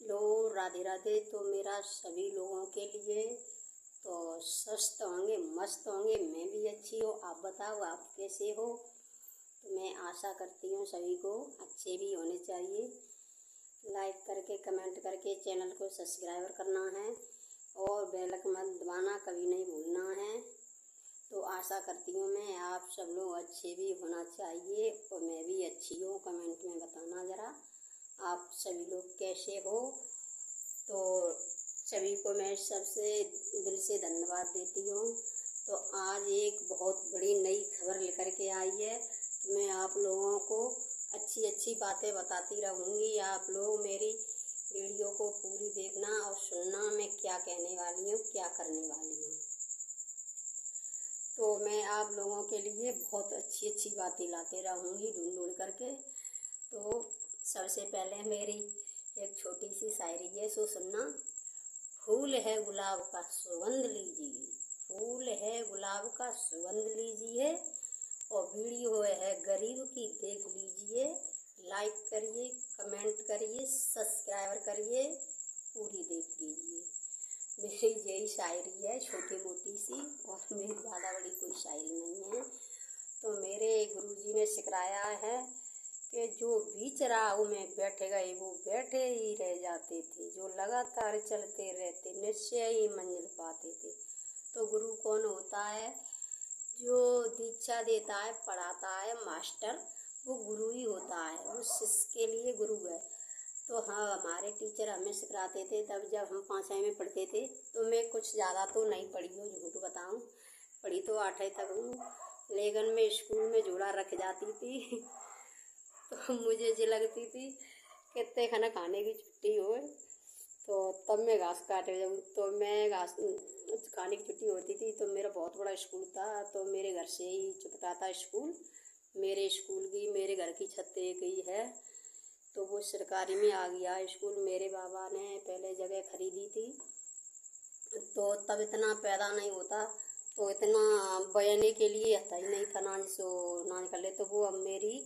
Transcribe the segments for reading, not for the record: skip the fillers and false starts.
Hello, Radhe Radhe. तो मेरा सभी लोगों के लिए तो स्वस्थ होंगे, मस्त होंगे। मैं भी अच्छी हूँ। आप बताओ, आप कैसे हो? तो मैं आशा करती हूँ सभी को अच्छे भी होने चाहिए। लाइक करके, कमेंट करके चैनल को सब्सक्राइब करना है और बेल आइकन मत दबाना, कभी नहीं भूलना है। तो आशा करती हूँ मैं आप सब लोग अच्छे भी होना चाहिए और मैं भी अच्छी हूँ। कमेंट में बताना ज़रा आप सभी लोग कैसे हो। तो सभी को मैं सबसे दिल से धन्यवाद देती हूँ। तो आज एक बहुत बड़ी नई खबर लेकर के आई है। तो मैं आप लोगों को अच्छी अच्छी बातें बताती रहूँगी। आप लोग मेरी वीडियो को पूरी देखना और सुनना, मैं क्या कहने वाली हूँ, क्या करने वाली हूँ। तो मैं आप लोगों के लिए बहुत अच्छी अच्छी बातें लाते रहूँगी ढूंढ ढूंढ करके। तो सबसे पहले मेरी एक छोटी सी शायरी है, सो सुनना। फूल है गुलाब का सुगंध लीजिए, फूल है गुलाब का सुगंध लीजिए और वीडियो है गरीब की देख लीजिए। लाइक करिए, कमेंट करिए, सब्सक्राइब करिए, पूरी देख लीजिए। मेरी यही शायरी है, छोटी मोटी सी, और मेरी ज़्यादा बड़ी कोई शायरी नहीं है। तो मेरे गुरुजी ने सिखाया है कि जो बीच राह में बैठ गए वो बैठे ही रह जाते थे, जो लगातार चलते रहते निश्चय ही मंजिल पाते थे। तो गुरु कौन होता है? जो दीक्षा देता है, पढ़ाता है, मास्टर, वो गुरु ही होता है। वो शिष्य के लिए गुरु है। तो हाँ, हमारे टीचर हमें सिखाते थे तब जब हम 5वीं में पढ़ते थे। तो मैं कुछ ज़्यादा तो नहीं पढ़ी हूँ, झूठ बताऊँ, पढ़ी तो 8वीं तक हूँ, लेकिन मैं स्कूल में झोला रख जाती थी। तो मुझे जो लगती थी कितने खाना खाने की छुट्टी हो, तो तब मैं घास काटे जाऊँ। तो मैं घास खाने की छुट्टी होती थी तो मेरा बहुत बड़ा स्कूल था। तो मेरे घर से ही चुपता था स्कूल। मेरे स्कूल की, मेरे घर की छत एक ही है, तो वो सरकारी में आ गया स्कूल। मेरे बाबा ने पहले जगह खरीदी थी, तो तब इतना पैदा नहीं होता, तो इतना बयाने के लिए आता ही नहीं था नाज सो नाज कर ले। तो वो अब मेरी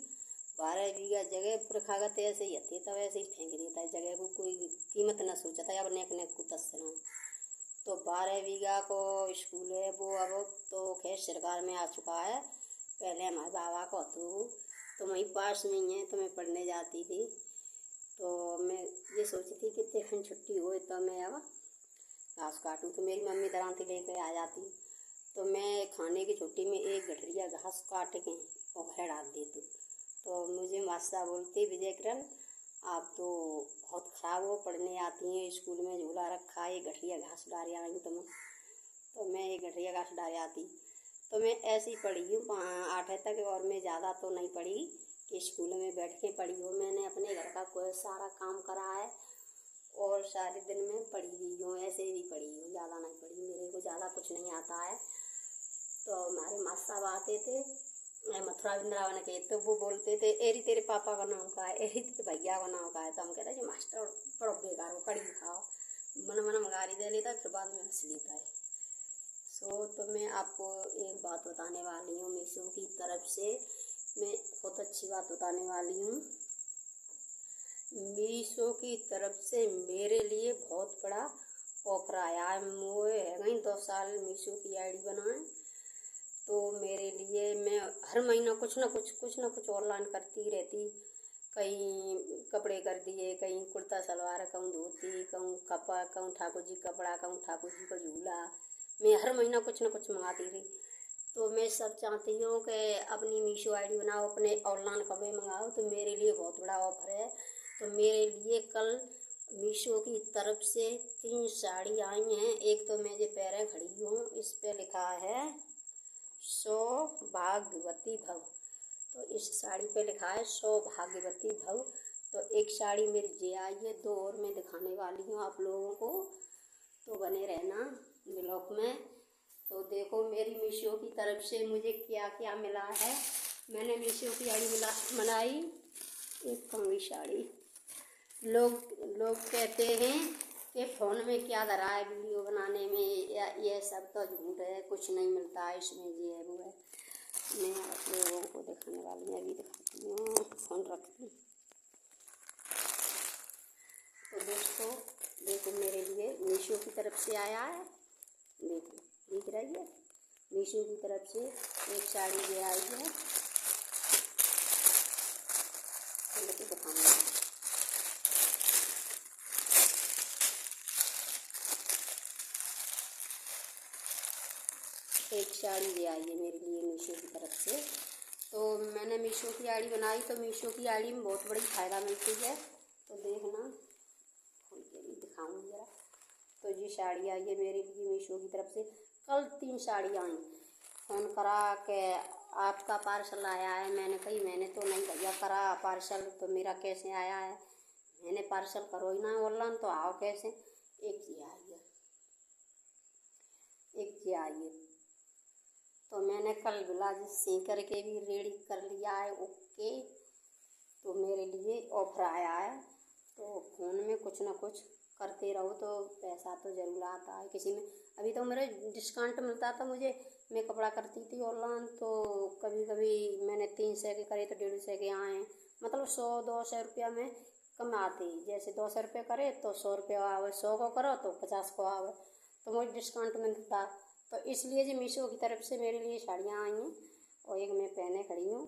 12 बीघा जगह पुरखागत ऐसे ही आती, तब ऐसे ही फेंक देता है जगह को, कोई कीमत न सोचता है। अब नेक नेक को तस्ना। तो 12 बीघा को स्कूल है वो, अब तो खैर सरकार में आ चुका है। पहले हमारे बाबा को तो वहीं पास में ही है, तो मैं पढ़ने जाती थी। तो मैं ये सोचती थी कि तेखन छुट्टी हो तो मैं अब घास काटूँ। तो मेरी मम्मी दरांती लेकर आ जाती। तो मैं खाने की छुट्टी में एक गठरिया घास काट के और घर डाल देती। तो मुझे मास्टर बोलती, विजय किरण आप तो बहुत ख़राब हो, पढ़ने आती हैं, स्कूल में झूला रखा है, गठरिया घास डाल आई तुम। तो मैं एक गठरिया घास डाल आती। तो मैं ऐसे ही पढ़ी हूँ 8वीं तक, और मैं ज़्यादा तो नहीं पढ़ी कि स्कूल में बैठ के पढ़ी हूँ। मैंने अपने घर का कोई सारा काम करा है और सारे दिन में पढ़ी भी हूँ, ऐसे भी पढ़ी हूँ, ज़्यादा नहीं पढ़ी, मेरे को ज़्यादा कुछ नहीं आता है। तो हमारे मास्टर साहब आते थे मथुरा वृंदावन के, तो वो बोलते थे, एरी तेरे पापा का नाम का है, एरी तेरे भैया का नाम का है। तो हम कहते हैं मास्टर पढ़ो बेकार हो, कड़ी खाओ, मन मन गारी दे लेता है, फिर बाद में हंस लेता है। तो मैं आपको एक बात बताने वाली हूँ मीशो की तरफ से। मैं बहुत अच्छी बात बताने वाली हूँ। मीशो की तरफ से मेरे लिए बहुत बड़ा ऑफर आया है। मुझे है गई 2 साल मीशो की आईडी बनाए। तो मेरे लिए मैं हर महीना कुछ ना कुछ ऑनलाइन करती रहती। कहीं कपड़े कर दिए, कहीं कुर्ता सलवार, कहूँ धोती, कहूँ कपड़ा, कहूँ ठाकुर जी कपड़ा, कहूँ ठाकुर जी का झूला। मैं हर महीना कुछ ना कुछ मंगाती रही। तो मैं सब चाहती हूँ कि अपनी मीशो आईडी बनाओ, अपने ऑनलाइन कपड़े मंगाओ। तो मेरे लिए बहुत बड़ा ऑफर है। तो मेरे लिए कल मीशो की तरफ से 3 साड़ी आई हैं। एक तो मैं जो पैरें खड़ी हूँ, इस पे लिखा है सौभाग्यवती भव। तो इस साड़ी पे लिखा है सौभाग्यवती भव। तो एक साड़ी मेरी ये आई है, 2 और मैं दिखाने वाली हूँ आप लोगों को, तो बने रहना ब्लॉग में। तो देखो मेरी मीशो की तरफ से मुझे क्या क्या मिला है। मैंने मीशो की आईडी बनाई, एक कंगी साड़ी। लोग कहते हैं कि फ़ोन में क्या धरा है वीडियो बनाने में, या ये सब तो झूठ है, कुछ नहीं मिलता है इसमें, ये है वो है। मैं आप लोगों को दिखाने वाली हूँ, अभी दिखाती हूँ, फ़ोन रखती हूँ। तो दोस्तों देखो मेरे लिए मीशो की तरफ से आया है, देखो दिख रही है, मीशो की तरफ से एक साड़ी ये आई है। चलो तो दिखाऊंगी। एक साड़ी ये आई है मेरे लिए मीशो की तरफ से। तो मैंने मीशो की आड़ी बनाई, तो मीशो की आड़ी में बहुत बड़ी फ़ायदा मिलती है। तो देखना खोल के भी दिखाऊंगी जरा। तो ये साड़ी आई है मेरे लिए मीशो की तरफ से। कल 3 साड़ी आई, फ़ोन करा के आपका पार्सल आया है। मैंने कही मैंने तो नहीं भैया करा पार्सल, तो मेरा कैसे आया है, मैंने पार्सल करो ही ना ऑनलाइन, तो आओ कैसे। एक ये आई है, एक ये आई है। तो मैंने कल ब्लाउज सी करके भी रेडी कर लिया है, ओके। तो मेरे लिए ऑफर आया है, तो फ़ोन में कुछ ना कुछ करते रहो तो पैसा तो ज़रूर आता है किसी में। अभी तो मेरे डिस्काउंट मिलता था मुझे, मैं कपड़ा करती थी ऑनलाइन, तो कभी कभी मैंने 300 के करे तो 150 के आए, मतलब 100-200 रुपया में कम आते। जैसे 200 रुपये करे तो 100 रुपया आवे, 100 को करो तो 50 को आवे, तो मुझे डिस्काउंट मिलता। तो इसलिए जी मीशो की तरफ से मेरे लिए साड़ियाँ आई हैं, और एक मैं पहने खड़ी हूँ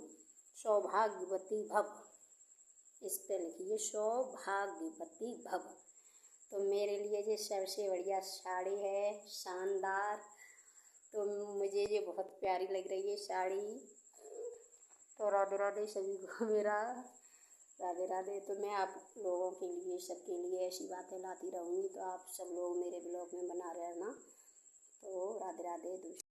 सौभाग्यवती भव, इस पे लिखिए सौभाग्यवती भव। तो मेरे लिए ये सबसे बढ़िया साड़ी है, शानदार। तो मुझे ये बहुत प्यारी लग रही है साड़ी। तो राधे राधे सभी को मेरा राधे राधे। तो मैं आप लोगों के लिए, सबके लिए ऐसी बातें लाती रहूँगी, तो आप सब लोग मेरे ब्लॉग में बना रहना। तो राधे राधे दोस्तों।